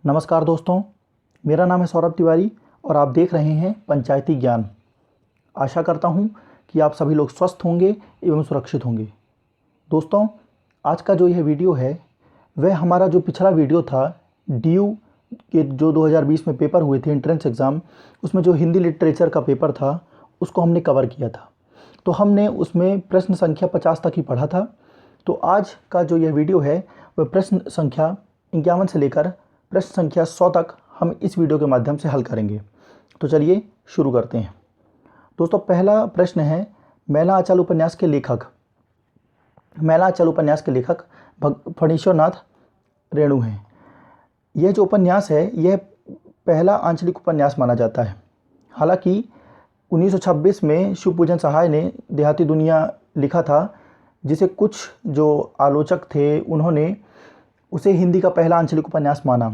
नमस्कार दोस्तों, मेरा नाम है सौरभ तिवारी और आप देख रहे हैं पंचायती ज्ञान। आशा करता हूं कि आप सभी लोग स्वस्थ होंगे एवं सुरक्षित होंगे। दोस्तों, आज का जो यह वीडियो है वह हमारा जो पिछला वीडियो था डीयू के जो 2020 में पेपर हुए थे एंट्रेंस एग्ज़ाम, उसमें जो हिंदी लिटरेचर का पेपर था उसको हमने कवर किया था। तो हमने उसमें प्रश्न संख्या 50 तक ही पढ़ा था। तो आज का जो यह वीडियो है वह प्रश्न संख्या 51 से लेकर प्रश्न संख्या 100 तक हम इस वीडियो के माध्यम से हल करेंगे। तो चलिए शुरू करते हैं। दोस्तों, पहला प्रश्न है, मैला आंचल उपन्यास के लेखक। मैला आंचल उपन्यास के लेखक फणीश्वर नाथ रेणु हैं। यह जो उपन्यास है यह पहला आंचलिक उपन्यास माना जाता है। हालांकि 1926 में शिवपूजन सहाय ने देहाती दुनिया लिखा था, जिसे कुछ जो आलोचक थे उन्होंने उसे हिंदी का पहला आंचलिक उपन्यास माना,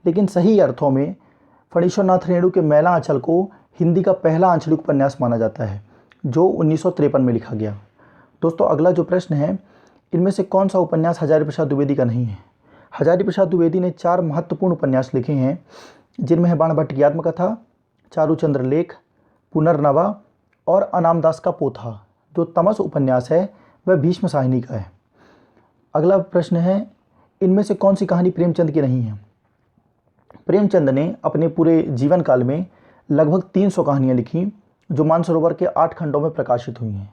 लेकिन सही अर्थों में फणीश्वर नाथ रेणु के मैला आंचल को हिंदी का पहला आंचलिक उपन्यास माना जाता है, जो 1953 में लिखा गया। दोस्तों, अगला जो प्रश्न है, इनमें से कौन सा उपन्यास हजारी प्रसाद द्विवेदी का नहीं है। हजारी प्रसाद द्विवेदी ने 4 महत्वपूर्ण उपन्यास लिखे हैं, जिनमें है बाणभट्ट की आत्मकथा, चारुचंद्र लेख, पुनर्नवा और अनामदास का पोथा। जो तमस उपन्यास है वह भीष्म साहिनी का है। अगला प्रश्न है, इनमें से कौन सी कहानी प्रेमचंद की नहीं है। प्रेमचंद ने अपने पूरे जीवन काल में लगभग 300 कहानियाँ लिखी, जो मानसरोवर के 8 खंडों में प्रकाशित हुई हैं।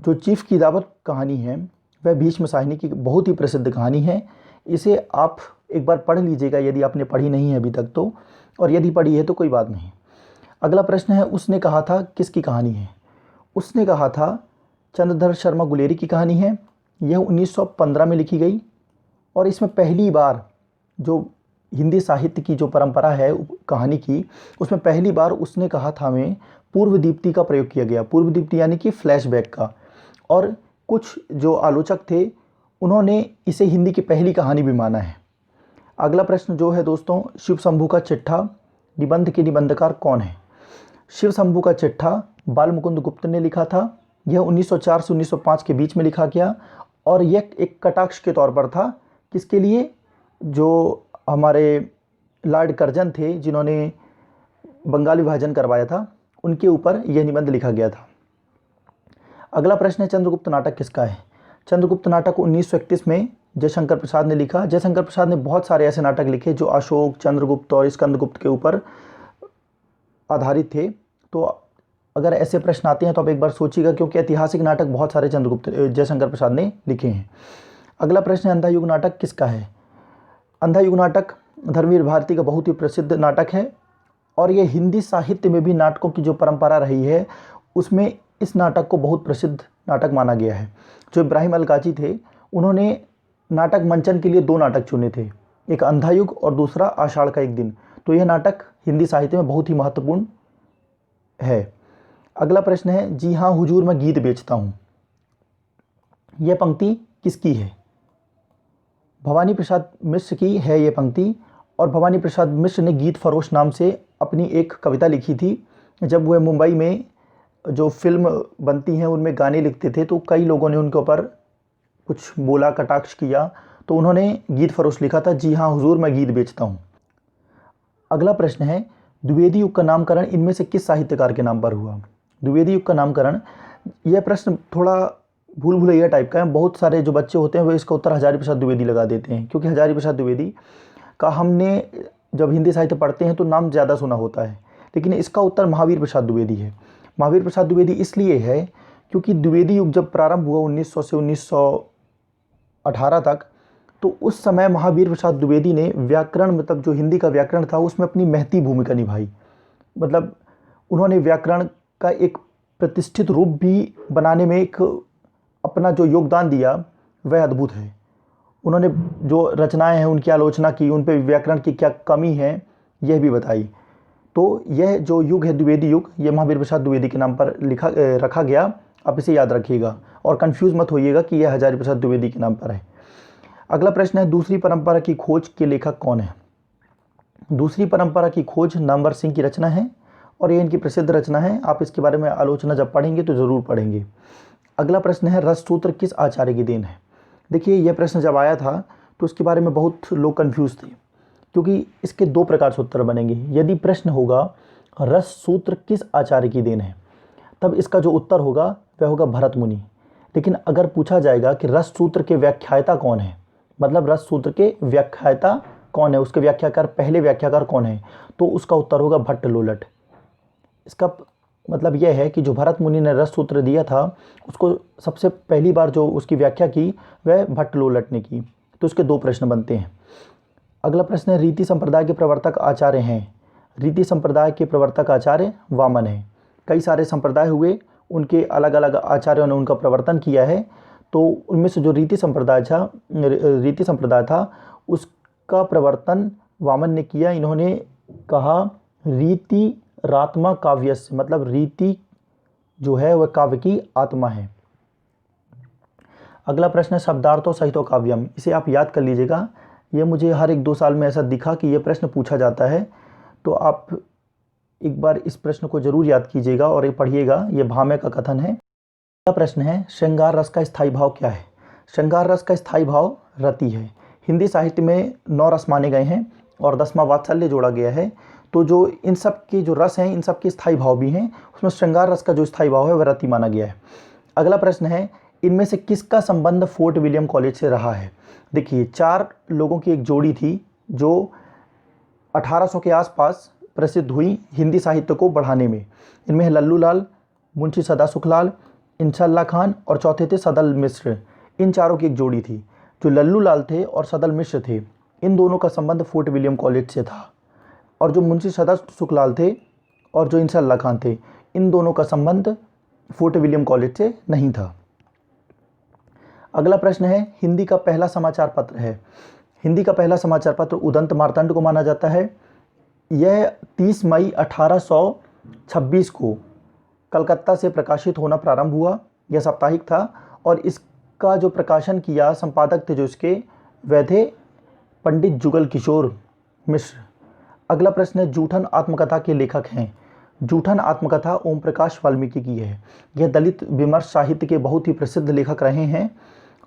जो चीफ की दावत कहानी है वह भीष्म साहिनी की बहुत ही प्रसिद्ध कहानी है। इसे आप एक बार पढ़ लीजिएगा यदि आपने पढ़ी नहीं है अभी तक तो, और यदि पढ़ी है तो कोई बात नहीं। अगला प्रश्न है, उसने कहा था किसकी कहानी है। उसने कहा था चंद्रधर शर्मा गुलेरी की कहानी है। यह 1915 में लिखी गई और इसमें पहली बार जो हिंदी साहित्य की जो परंपरा है कहानी की, उसमें पहली बार उसने कहा था में पूर्व दीप्ति का प्रयोग किया गया। पूर्व दीप्ति यानी कि फ्लैशबैक का। और कुछ जो आलोचक थे उन्होंने इसे हिंदी की पहली कहानी भी माना है। अगला प्रश्न जो है दोस्तों, शिव शंभू का चिट्ठा निबंध के निबंधकार कौन है। शिव शंभू का चिट्ठा बालमुकुंद गुप्त ने लिखा था। यह 1904 से 1905 के बीच में लिखा गया और यह एक कटाक्ष के तौर पर था। किसके लिए? जो हमारे लॉर्ड कर्जन थे जिन्होंने बंगाल विभाजन करवाया था, उनके ऊपर यह निबंध लिखा गया था। अगला प्रश्न है, चंद्रगुप्त नाटक किसका है। चंद्रगुप्त नाटक 1931 में जयशंकर प्रसाद ने लिखा। जयशंकर प्रसाद ने बहुत सारे ऐसे नाटक लिखे जो अशोक, चंद्रगुप्त और स्कंदगुप्त के ऊपर आधारित थे। तो अगर ऐसे प्रश्न आते हैं तो आप एक बार सोचिएगा, क्योंकि ऐतिहासिक नाटक बहुत सारे जयशंकर प्रसाद ने लिखे हैं। अगला प्रश्न है, अंधा युग नाटक किसका है। अंधा युग नाटक धर्मवीर भारती का बहुत ही प्रसिद्ध नाटक है और ये हिंदी साहित्य में भी नाटकों की जो परंपरा रही है उसमें इस नाटक को बहुत प्रसिद्ध नाटक माना गया है। जो इब्राहिम अलकाजी थे उन्होंने नाटक मंचन के लिए 2 नाटक चुने थे, एक अंधा युग और दूसरा आषाढ़ का एक दिन। तो यह नाटक हिंदी साहित्य में बहुत ही महत्वपूर्ण है। अगला प्रश्न है, जी हाँ हुजूर मैं गीत बेचता हूँ। यह पंक्ति किसकी है। भवानी प्रसाद मिश्र की है ये पंक्ति। और भवानी प्रसाद मिश्र ने गीत फरोश नाम से अपनी एक कविता लिखी थी। जब वह मुंबई में जो फिल्म बनती हैं उनमें गाने लिखते थे तो कई लोगों ने उनके ऊपर कुछ बोला, कटाक्ष किया, तो उन्होंने गीत फरोश लिखा था, जी हाँ हुजूर मैं गीत बेचता हूँ। अगला प्रश्न है, द्विवेदी युग का नामकरण इनमें से किस साहित्यकार के नाम पर हुआ। द्विवेदी युग का नामकरण, यह प्रश्न थोड़ा भूल भुलैया टाइप का है। बहुत सारे जो बच्चे होते हैं वो इसका उत्तर हजारी प्रसाद द्विवेदी लगा देते हैं, क्योंकि हजारी प्रसाद द्विवेदी का हमने जब हिंदी साहित्य पढ़ते हैं तो नाम ज़्यादा सुना होता है, लेकिन इसका उत्तर महावीर प्रसाद द्विवेदी है। महावीर प्रसाद द्विवेदी इसलिए है क्योंकि द्विवेदी युग जब प्रारंभ हुआ 1900 से 1918 तक, तो उस समय महावीर प्रसाद द्विवेदी ने व्याकरण, मतलब जो हिंदी का व्याकरण था उसमें अपनी महती भूमिका निभाई। मतलब उन्होंने व्याकरण का एक प्रतिष्ठित रूप भी बनाने में एक अपना जो योगदान दिया वह अद्भुत है। उन्होंने जो रचनाएं हैं उनकी आलोचना की, उन पर व्याकरण की क्या कमी है यह भी बताई। तो यह जो युग है द्विवेदी युग, यह महावीर प्रसाद द्विवेदी के नाम पर रखा गया। आप इसे याद रखिएगा और कंफ्यूज मत होइएगा कि यह हजारी प्रसाद द्विवेदी के नाम पर है। अगला प्रश्न है, दूसरी परंपरा की खोज के लेखक कौन है। दूसरी परंपरा की खोज नामवर सिंह की रचना है और ये इनकी प्रसिद्ध रचना है। आप इसके बारे में आलोचना जब पढ़ेंगे तो ज़रूर पढ़ेंगे। अगला प्रश्न है, रससूत्र किस आचार्य की देन है। देखिए, यह प्रश्न जब आया था तो उसके बारे में बहुत लोग कंफ्यूज थे क्योंकि इसके दो प्रकार से उत्तर बनेंगे। यदि प्रश्न होगा रस सूत्र किस आचार्य की देन है, तब इसका जो उत्तर होगा वह होगा भरत मुनि। लेकिन अगर पूछा जाएगा कि रस सूत्र के व्याख्याता कौन है, मतलब रस सूत्र के व्याख्याता कौन है, उसके व्याख्याकार पहले व्याख्याकार कौन है, तो उसका उत्तर होगा भट्ट लोलट। इसका मतलब यह है कि जो भरत मुनि ने रस सूत्र दिया था उसको सबसे पहली बार जो उसकी व्याख्या की वह भट्ट लोलट ने की। तो इसके दो प्रश्न बनते हैं। अगला प्रश्न है रीति संप्रदाय के प्रवर्तक आचार्य हैं। रीति संप्रदाय के प्रवर्तक आचार्य वामन है। कई सारे संप्रदाय हुए, उनके अलग अलग आचार्यों ने उनका प्रवर्तन किया है। तो उनमें से जो रीति संप्रदाय था उसका प्रवर्तन वामन ने किया। इन्होंने कहा रीति रात्मा काव्यस्य, मतलब रीति जो है वह काव्य की आत्मा है। अगला प्रश्न है शब्दार्थो सहितो काव्यम। इसे आप याद कर लीजिएगा, ये मुझे हर 1-2 साल में ऐसा दिखा कि ये प्रश्न पूछा जाता है, तो आप एक बार इस प्रश्न को जरूर याद कीजिएगा और ये पढ़िएगा। ये भामह का कथन है। अगला प्रश्न है श्रृंगार रस का स्थायी भाव क्या है। श्रृंगार रस का स्थायी भाव रति है। हिंदी साहित्य में 9 रस माने गए हैं और 10वां वात्सल्य जोड़ा गया है। तो जो इन सब के जो रस हैं, इन सब के स्थायी भाव भी हैं, उसमें श्रृंगार रस का जो स्थायी भाव है वह रति माना गया है। अगला प्रश्न है इनमें से किसका संबंध फोर्ट विलियम कॉलेज से रहा है। देखिए 4 लोगों की एक जोड़ी थी जो 1800 के आसपास प्रसिद्ध हुई हिंदी साहित्य को बढ़ाने में। इनमें है लल्लू लाल, मुंशी सदा सुखलाल, इंशाअल्लाह खान और चौथे थे सदल मिश्र। इन चारों की एक जोड़ी थी। जो लल्लू लाल थे और सदल मिश्र थे, इन दोनों का संबंध फोर्ट विलियम कॉलेज से था। और जो मुंशी सदा सुखलाल थे और जो इंशाअल्लाह खान थे, इन दोनों का संबंध फोर्ट विलियम कॉलेज से नहीं था। अगला प्रश्न है हिंदी का पहला समाचार पत्र है। हिंदी का पहला समाचार पत्र उदंत मार्तंड को माना जाता है। यह 30 मई 1826 को कलकत्ता से प्रकाशित होना प्रारंभ हुआ। यह साप्ताहिक था और इसका जो प्रकाशन किया संपादक थे जो इसके वह थे पंडित जुगल किशोर मिश्र। अगला प्रश्न है जूठन आत्मकथा के लेखक हैं। जूठन आत्मकथा ओम प्रकाश वाल्मीकि की है। यह दलित विमर्श साहित्य के बहुत ही प्रसिद्ध लेखक रहे हैं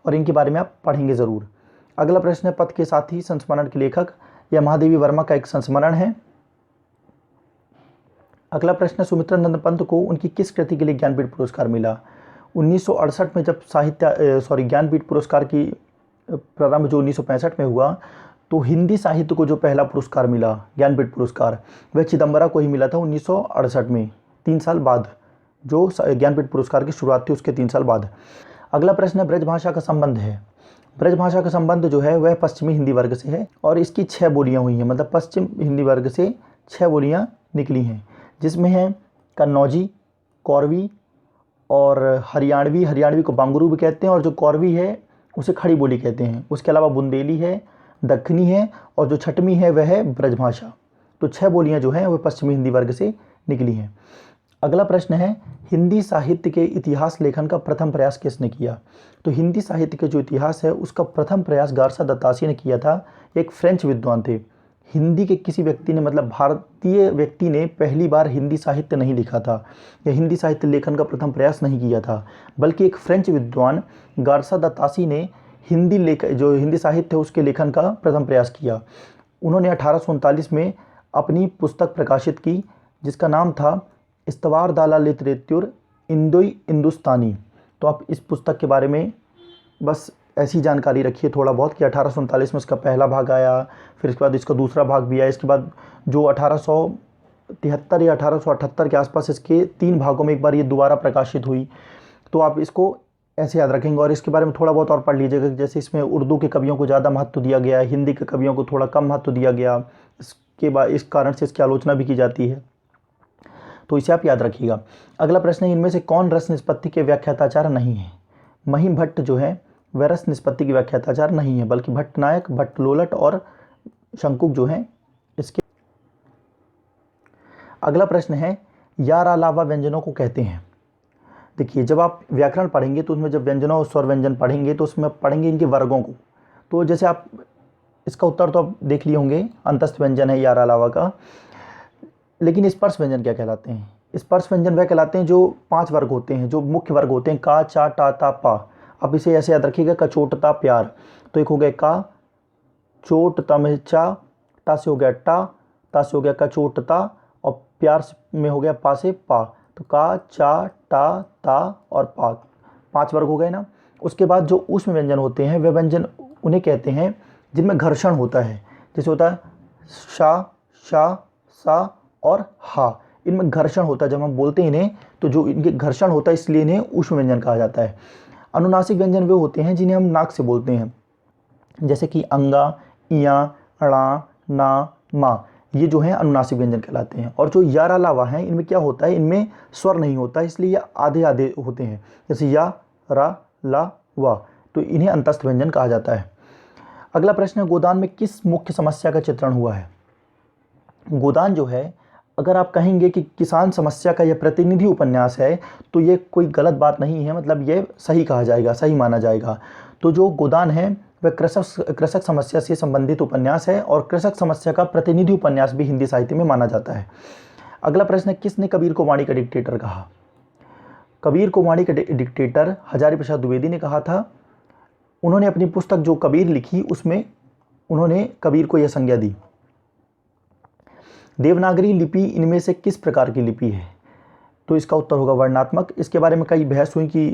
और इनके बारे में आप पढ़ेंगे ज़रूर। अगला प्रश्न है पथ के साथी संस्मरण के लेखक। यह महादेवी वर्मा का एक संस्मरण है। अगला प्रश्न है सुमित्रानंद पंत को उनकी किस कृति के लिए ज्ञानपीठ पुरस्कार मिला। 1968 में जब ज्ञानपीठ पुरस्कार की प्रारंभ जो 1965 में हुआ, तो हिंदी साहित्य को जो पहला पुरस्कार मिला ज्ञानपीठ पुरस्कार, वह चिदम्बरा को ही मिला था 1968 में, 3 साल बाद। जो ज्ञानपीठ पुरस्कार की शुरुआत थी उसके 3 साल बाद। अगला प्रश्न है ब्रजभाषा का संबंध है। ब्रजभाषा का संबंध जो है वह पश्चिमी हिंदी वर्ग से है और इसकी 6 बोलियाँ हुई हैं, मतलब पश्चिम हिंदी वर्ग से 6 बोलियाँ निकली हैं, जिसमें है कन्नौजी, कौरवी और हरियाणवी। हरियाणवी को बांगरू भी कहते हैं और जो कौरवी है उसे खड़ी बोली कहते हैं। उसके अलावा बुंदेली है, दक्खनी है और जो छठवीं है वह है ब्रजभाषा। तो 6 बोलियां जो हैं वह पश्चिमी हिंदी वर्ग से निकली हैं। अगला प्रश्न है हिंदी साहित्य के इतिहास लेखन का प्रथम प्रयास किसने किया। तो हिंदी साहित्य के जो इतिहास है उसका प्रथम प्रयास गारसा दत्तासी ने किया था। एक फ्रेंच विद्वान थे। हिंदी के किसी व्यक्ति ने, मतलब भारतीय व्यक्ति ने पहली बार हिंदी साहित्य नहीं लिखा था या हिंदी साहित्य लेखन का प्रथम प्रयास नहीं किया था, बल्कि एक फ्रेंच विद्वान गारसा दत्तासी ने जो हिंदी साहित्य है उसके लेखन का प्रथम प्रयास किया। उन्होंने 1839 में अपनी पुस्तक प्रकाशित की जिसका नाम था इस्तवार दाला लिटरेच्योर इंडोई हिंदुस्तानी। तो आप इस पुस्तक के बारे में बस ऐसी जानकारी रखिए थोड़ा बहुत कि 1839 में इसका पहला भाग आया, फिर इसके बाद इसका दूसरा भाग भी आया। इसके बाद जो 1873 या 1878 के आसपास इसके 3 भागों में एक बार ये दोबारा प्रकाशित हुई। तो आप इसको ऐसे याद रखेंगे और इसके बारे में थोड़ा बहुत और पढ़ लीजिएगा। जैसे इसमें उर्दू के कवियों को ज़्यादा महत्व दिया गया है, हिंदी के कवियों को थोड़ा कम महत्व दिया गया। इसके बाद इस कारण से इसकी आलोचना भी की जाती है, तो इसे आप याद रखिएगा। अगला प्रश्न है इनमें से कौन रस निष्पत्ति के व्याख्याताचार्य नहीं है। महिम भट्ट जो है वह रस निष्पत्ति की व्याख्याताचार्य नहीं है, बल्कि भट्ट नायक, भट्ट लोलट और शंकुक जो हैं इसके। अगला प्रश्न है यार अलावा व्यंजनों को कहते हैं। देखिए जब आप व्याकरण पढ़ेंगे तो उसमें जब व्यंजनों और स्वर व्यंजन पढ़ेंगे तो उसमें पढ़ेंगे इनके वर्गों को। तो जैसे आप इसका उत्तर तो आप देख लिए होंगे, अंतस्थ व्यंजन है यार अलावा का। लेकिन स्पर्श व्यंजन क्या कहलाते हैं। स्पर्श व्यंजन वह कहलाते हैं जो 5 वर्ग होते हैं, जो मुख्य वर्ग होते हैं, का, चा, टा, ता, पा। अब इसे ऐसे याद रखिएगा, कचोटता प्यार। तो एक हो गया का, चोट, तम, चा, टा से हो गया टा, ता से हो गया कचोटता, और प्यार में हो गया पा से पा। तो का, चा, टा, ता और पा, 5 वर्ग हो गए ना। उसके बाद जो ऊष्म व्यंजन होते हैं वे व्यंजन उन्हें कहते हैं जिनमें घर्षण होता है। जैसे होता है शा, शा, सा और हा, इनमें घर्षण होता है। जब हम बोलते हैं इन्हें तो जो इनके घर्षण होता है इसलिए इन्हें ऊष्म व्यंजन कहा जाता है। अनुनासिक व्यंजन वे होते हैं जिन्हें हम नाक से बोलते हैं, जैसे कि अंगा, इया, अड़ा, ना, मा, ये जो हैं अनुनासिक व्यंजन कहलाते हैं। और जो या रा ला वा हैं इनमें क्या होता है, इनमें स्वर नहीं होता इसलिए ये आधे आधे होते हैं, जैसे या रा ला वा, तो इन्हें अंतस्थ व्यंजन कहा जाता है। अगला प्रश्न है, गोदान में किस मुख्य समस्या का चित्रण हुआ है। गोदान जो है, अगर आप कहेंगे कि किसान समस्या का यह प्रतिनिधि उपन्यास है तो ये कोई गलत बात नहीं है, मतलब ये सही कहा जाएगा, सही माना जाएगा। तो जो गोदान है वह कृषक समस्या से संबंधित उपन्यास है और कृषक समस्या का प्रतिनिधि उपन्यास भी हिंदी साहित्य में माना जाता है। अगला प्रश्न है, किसने कबीर को वाणी का डिक्टेटर कहा। कबीर को वाणी का डिक्टेटर हजारी प्रसाद द्विवेदी ने कहा था। उन्होंने अपनी पुस्तक जो कबीर लिखी उसमें उन्होंने कबीर को यह संज्ञा दी। देवनागरी लिपि इनमें से किस प्रकार की लिपि है, तो इसका उत्तर होगा वर्णात्मक। इसके बारे में कई बहस हुई कि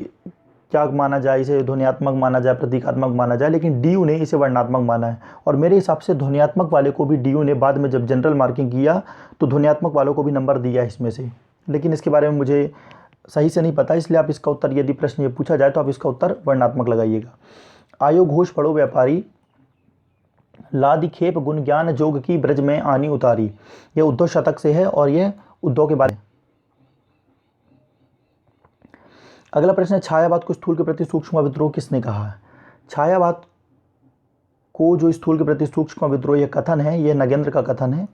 क्या माना जाए, इसे ध्वन्यात्मक माना जाए, प्रतीकात्मक माना जाए, लेकिन डीयू ने इसे वर्णात्मक माना है। और मेरे हिसाब से ध्वन्यात्मक वाले को भी डीयू ने बाद में जब जनरल मार्किंग किया तो ध्वन्यात्मक वालों को भी नंबर दिया इसमें से, लेकिन इसके बारे में मुझे सही से नहीं पता, इसलिए आप इसका उत्तर, यदि प्रश्न ये पूछा जाए तो आप इसका उत्तर वर्णात्मक लगाइएगा। आयो घोष पढ़ो व्यापारी, लादि खेप गुण ज्ञान जोग की ब्रज में आनी उतारी, यह उद्धव शतक से है और यह उद्धव के बारे में। अगला प्रश्न है, छायावाद को स्थूल के प्रति सूक्ष्म विद्रोह किसने कहा है। छायावाद को जो स्थूल के प्रति सूक्ष्म विद्रोह यह कथन है, यह नगेंद्र का कथन है।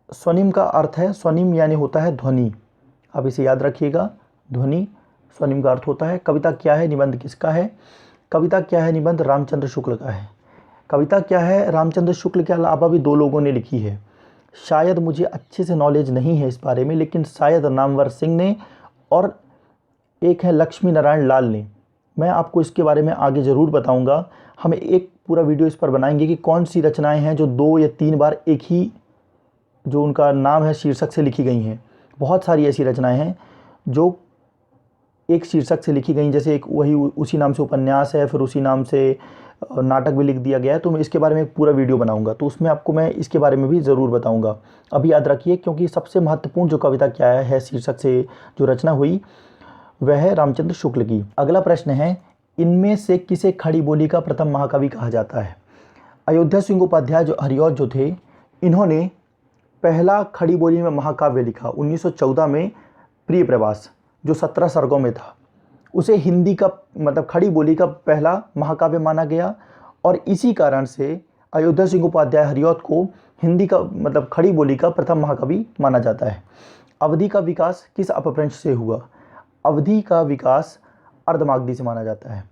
स्वनिम का अर्थ है, स्वनिम यानी होता है ध्वनि, आप इसे याद रखिएगा, ध्वनि स्वनिम का अर्थ होता है। कविता क्या है, निबंध किसका है। कविता क्या है निबंध रामचंद्र शुक्ल का है। कविता क्या है रामचंद्र शुक्ल के अलावा भी 2 लोगों ने लिखी है। शायद मुझे अच्छे से नॉलेज नहीं है इस बारे में, लेकिन शायद नामवर सिंह ने और एक है लक्ष्मी नारायण लाल ने। मैं आपको इसके बारे में आगे ज़रूर बताऊंगा। हम एक पूरा वीडियो इस पर बनाएंगे कि कौन सी रचनाएं हैं जो 2 या 3 बार एक ही जो उनका नाम है शीर्षक से लिखी गई हैं। बहुत सारी ऐसी रचनाएं हैं जो एक शीर्षक से लिखी गई, जैसे एक वही उसी नाम से उपन्यास है, फिर उसी नाम से नाटक भी लिख दिया गया है। तो मैं इसके बारे में एक पूरा वीडियो बनाऊंगा, तो उसमें आपको मैं इसके बारे में भी ज़रूर बताऊंगा। अभी याद रखिए, क्योंकि सबसे महत्वपूर्ण जो कविता क्या है शीर्षक से जो रचना हुई वह है रामचंद्र शुक्ल की। अगला प्रश्न है, इनमें से किसे खड़ी बोली का प्रथम महाकवि कहा जाता है। अयोध्या सिंह उपाध्याय जो हरिऔध जो थे, इन्होंने पहला खड़ी बोली में महाकाव्य लिखा 1914 में, प्रिय प्रवास, जो 17 सर्गों में था। उसे हिंदी का मतलब खड़ी बोली का पहला महाकाव्य माना गया और इसी कारण से अयोध्या सिंह उपाध्याय हरिऔध को हिंदी का मतलब खड़ी बोली का प्रथम महाकवि माना जाता है। अवधि का विकास किस अपभ्रंश से हुआ। अवधि का विकास अर्धमागधी से माना जाता है।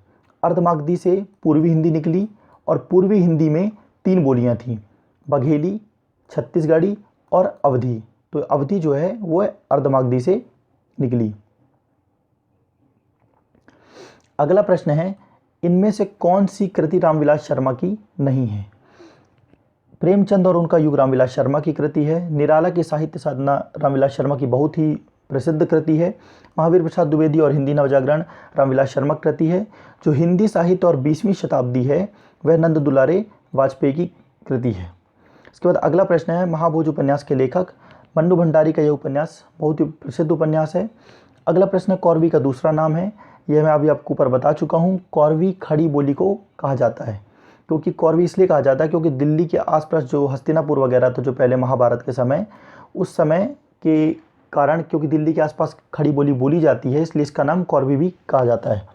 अर्धमागधी से पूर्वी हिंदी निकली और पूर्वी हिंदी में 3 बोलियां थीं, बघेली, छत्तीसगढ़ी और अवधी। तो अवधि जो है वो अर्धमागधी से निकली। अगला प्रश्न है, इनमें से कौन सी कृति रामविलास शर्मा की नहीं है। प्रेमचंद और उनका युग रामविलास शर्मा की कृति है। निराला की साहित्य साधना रामविलास शर्मा की बहुत ही प्रसिद्ध कृति है। महावीर प्रसाद द्विवेदी और हिंदी नवजागरण रामविलास शर्मा कृति है। जो हिंदी साहित्य और 20वीं शताब्दी है वह नंद दुलारे वाजपेयी की कृति है। इसके बाद अगला प्रश्न है, महाभोज उपन्यास के लेखक मन्नू भंडारी का यह उपन्यास बहुत ही प्रसिद्ध उपन्यास है। अगला प्रश्न कौरवी का दूसरा नाम है, यह मैं अभी आपको ऊपर बता चुका हूँ। कौरवी खड़ी बोली को कहा जाता है, क्योंकि कौरवी इसलिए कहा जाता है क्योंकि दिल्ली के आसपास जो हस्तिनापुर वगैरह था जो पहले महाभारत के समय, उस समय के कारण क्योंकि दिल्ली के आसपास खड़ी बोली बोली जाती है, इसलिए इसका नाम कौरवी भी कहा जाता है।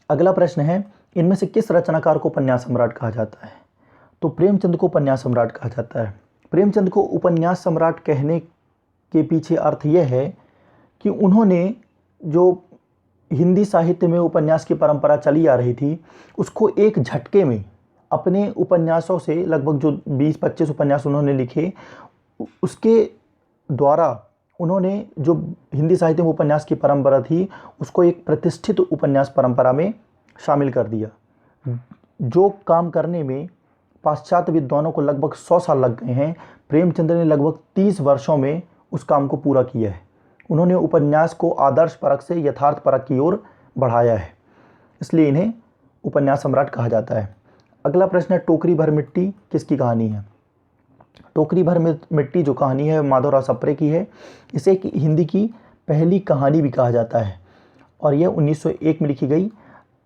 अगला प्रश्न है, इनमें से किस रचनाकार को उपन्यास सम्राट कहा जाता है। तो प्रेमचंद को उपन्यास सम्राट कहा जाता है। प्रेमचंद को उपन्यास सम्राट कहने के पीछे अर्थ यह है कि उन्होंने जो हिंदी साहित्य में उपन्यास की परंपरा चली आ रही थी उसको एक झटके में अपने उपन्यासों से, लगभग जो 20-25 उपन्यास उन्होंने लिखे, उसके द्वारा उन्होंने जो हिंदी साहित्य में उपन्यास की परंपरा थी उसको एक प्रतिष्ठित उपन्यास परंपरा में शामिल कर दिया। जो काम करने में पाश्चात्य विद्वानों को लगभग 100 साल लग गए हैं, प्रेमचंद्र ने लगभग 30 वर्षों में उस काम को पूरा किया है। उन्होंने उपन्यास को आदर्श परक से यथार्थ परक की ओर बढ़ाया है, इसलिए इन्हें उपन्यास सम्राट कहा जाता है। अगला प्रश्न है, टोकरी भर मिट्टी किसकी कहानी है? टोकरी भर मिट्टी जो कहानी है माधवराव सप्रे की है। इसे हिंदी की पहली कहानी भी कहा जाता है और यह 1901 में लिखी गई।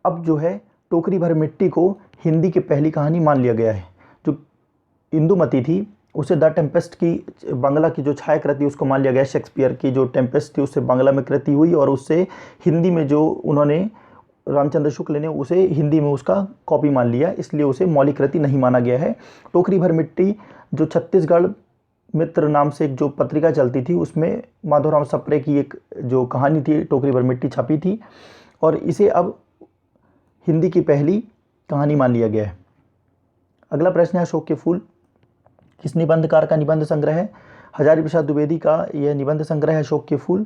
अब जो है टोकरी भर मिट्टी को हिंदी की पहली कहानी मान लिया गया है। जो इंदुमती थी उसे द टेम्पेस्ट की बांग्ला की जो छाया कृति उसको मान लिया गया। शेक्सपियर की जो टेम्पेस्ट थी उससे बांग्ला में कृति हुई और उससे हिंदी में जो उन्होंने रामचंद्र शुक्ल ने उसे हिंदी में उसका कॉपी मान लिया, इसलिए उसे मौलिक कृति नहीं माना गया है। टोकरी भर मिट्टी जो छत्तीसगढ़ मित्र नाम से एक जो पत्रिका चलती थी उसमें माधवराव सप्रे की एक जो कहानी थी टोकरी भर मिट्टी छपी थी और इसे अब हिंदी की पहली कहानी मान लिया गया है। अगला प्रश्न है, अशोक के फूल किस निबंधकार का निबंध संग्रह है? हजारी प्रसाद द्विवेदी का यह निबंध संग्रह है अशोक के फूल।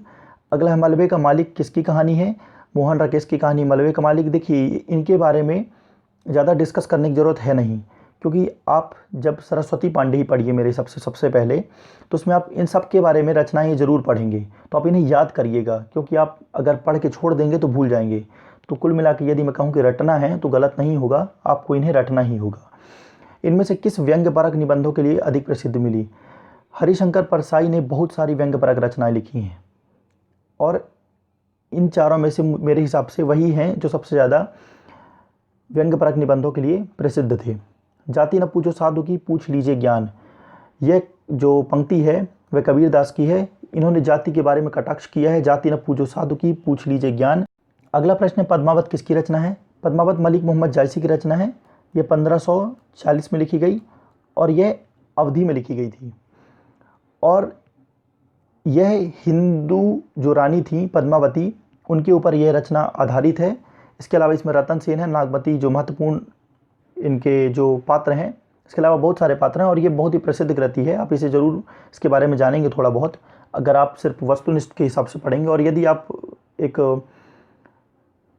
अगला है, मलबे का मालिक किसकी कहानी है? मोहन राकेश की कहानी मलबे का मालिक। देखिए इनके बारे में ज़्यादा डिस्कस करने की ज़रूरत है नहीं, क्योंकि आप जब सरस्वती पांडे ही पढ़िए मेरे सबसे पहले, तो उसमें आप इन सब के बारे में रचनाएं ज़रूर पढ़ेंगे, तो आप इन्हें याद करिएगा, क्योंकि आप अगर पढ़ के छोड़ देंगे तो भूल जाएंगे। तो कुल मिला के यदि मैं कहूँ कि रटना है तो गलत नहीं होगा, आपको इन्हें रटना ही होगा। इनमें से किस व्यंग्यपरक निबंधों के लिए अधिक प्रसिद्धि मिली? हरिशंकर परसाई ने बहुत सारी व्यंग्यपरक रचनाएं लिखी हैं और इन चारों में से मेरे हिसाब से वही हैं जो सबसे ज़्यादा व्यंग्यपरक निबंधों के लिए प्रसिद्ध थे। जाति न पूछो साधु की पूछ लीजिए ज्ञान, यह जो पंक्ति है वह कबीर दास की है। इन्होंने जाति के बारे में कटाक्ष किया है, जाति न पूछो साधु की पूछ लीजिए ज्ञान। अगला प्रश्न है, पद्मावत किसकी रचना है? पद्मावत मलिक मोहम्मद जायसी की रचना है। यह 1540 में लिखी गई और यह अवधी में लिखी गई थी और यह हिंदू जो रानी थी पद्मावती उनके ऊपर यह रचना आधारित है। इसके अलावा इसमें रतन सेन है, नागमती जो महत्वपूर्ण इनके जो पात्र हैं, इसके अलावा बहुत सारे पात्र हैं और ये बहुत ही प्रसिद्ध कृति है। आप इसे ज़रूर इसके बारे में जानेंगे थोड़ा बहुत, अगर आप सिर्फ वस्तुनिष्ठ के हिसाब से पढ़ेंगे। और यदि आप एक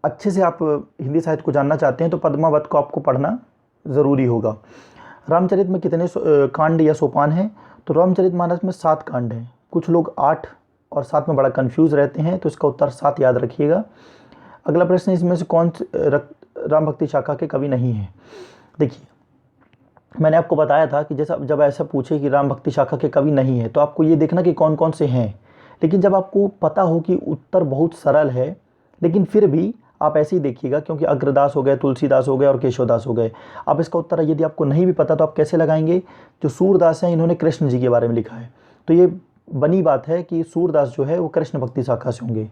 अच्छे से आप हिंदी साहित्य को जानना चाहते हैं तो पद्मावत को आपको पढ़ना ज़रूरी होगा। रामचरित में कितने कांड या सोपान हैं? तो रामचरितमानस में 7 कांड हैं। कुछ लोग 8 और 7 में बड़ा कंफ्यूज रहते हैं, तो इसका उत्तर 7 याद रखिएगा। अगला प्रश्न, इसमें से कौन राम भक्ति शाखा के कवि नहीं हैं? देखिए मैंने आपको बताया था कि जैसा जब ऐसा पूछे कि राम भक्ति शाखा के कवि नहीं है तो आपको ये देखना कि कौन कौन से हैं, लेकिन जब आपको पता हो कि उत्तर बहुत सरल है, लेकिन फिर भी आप ऐसे ही देखिएगा, क्योंकि अग्रदास हो गए, तुलसीदास हो गए और केशवदास हो गए। आप इसका उत्तर यदि आपको नहीं भी पता तो आप कैसे लगाएंगे? जो सूरदास हैं इन्होंने कृष्ण जी के बारे में लिखा है, तो ये बनी बात है कि सूरदास जो है वो कृष्ण भक्ति शाखा से होंगे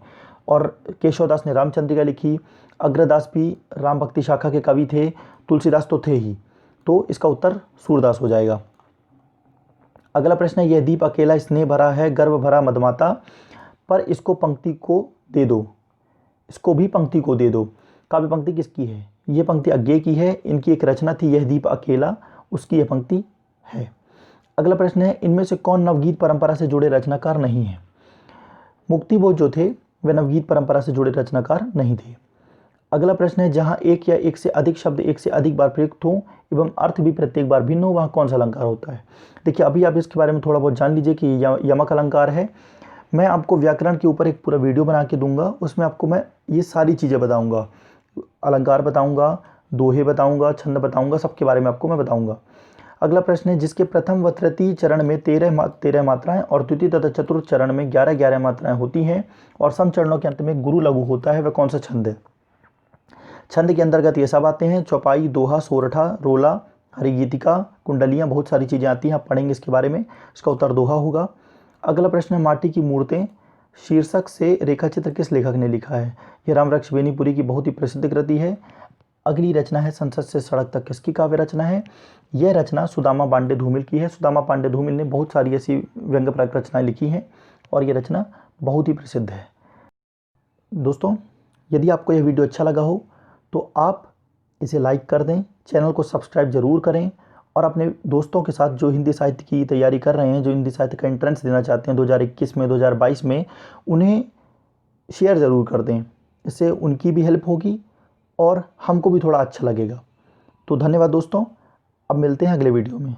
और केशवदास ने रामचंद्रिका लिखी। अग्रदास भी राम भक्ति शाखा के कवि थे, तुलसीदास तो थे ही, तो इसका उत्तर सूरदास हो जाएगा। अगला प्रश्न है, यह दीप अकेला स्नेह भरा है गर्व भरा मदमाता, पर इसको पंक्ति को दे दो, इसको भी पंक्ति को दे दो। काव्य पंक्ति किसकी है? ये पंक्ति अज्ञे की है, इनकी एक रचना थी यह दीप अकेला, उसकी यह पंक्ति है। अगला प्रश्न है, इनमें से कौन नवगीत परंपरा से जुड़े रचनाकार नहीं है? मुक्तिबोध जो थे वे नवगीत परंपरा से जुड़े रचनाकार नहीं थे। अगला प्रश्न है, जहाँ एक या एक से अधिक शब्द एक से अधिक बार प्रयुक्त हो एवं अर्थ भी प्रत्येक बार भिन्न हो, वहाँ कौन सा अलंकार होता है? देखिए अभी आप इसके बारे में थोड़ा बहुत जान लीजिए कि यमक अलंकार है। मैं आपको व्याकरण के ऊपर एक पूरा वीडियो बना के दूंगा, उसमें आपको मैं ये सारी चीज़ें बताऊंगा, अलंकार बताऊंगा, दोहे बताऊंगा, छंद बताऊंगा, सबके बारे में आपको मैं बताऊंगा। अगला प्रश्न है, जिसके प्रथम व तृतीय चरण में 13 मात्राएं और द्वितीय तथा चतुर्थ चरण में 11 मात्राएं होती हैं और सम चरणों के अंत में गुरु लघु होता है, वह कौन सा छंद है? छंद के अंतर्गत ये सब आते हैं, चौपाई, दोहा, सोरठा, रोला, हरिगीतिका, कुंडलियाँ, बहुत सारी चीज़ें आती हैं, आप पढ़ेंगे इसके बारे में। इसका उत्तर दोहा होगा। अगला प्रश्न है, माटी की मूर्तें शीर्षक से रेखाचित्र किस लेखक ने लिखा है? यह रामवृक्ष बेनीपुरी की बहुत ही प्रसिद्ध कृति है। अगली रचना है, संसद से सड़क तक किसकी काव्य रचना है? यह रचना सुदामा पांडे धूमिल की है। सुदामा पांडे धूमिल ने बहुत सारी ऐसी व्यंग्यपरक रचनाएं लिखी हैं और ये रचना बहुत ही प्रसिद्ध है। दोस्तों यदि आपको यह वीडियो अच्छा लगा हो तो आप इसे लाइक कर दें, चैनल को सब्सक्राइब जरूर करें और अपने दोस्तों के साथ जो हिंदी साहित्य की तैयारी कर रहे हैं, जो हिंदी साहित्य का एंट्रेंस देना चाहते हैं 2021 में, 2022 में, उन्हें शेयर ज़रूर कर दें। इससे उनकी भी हेल्प होगी और हमको भी थोड़ा अच्छा लगेगा। तो धन्यवाद दोस्तों, अब मिलते हैं अगले वीडियो में।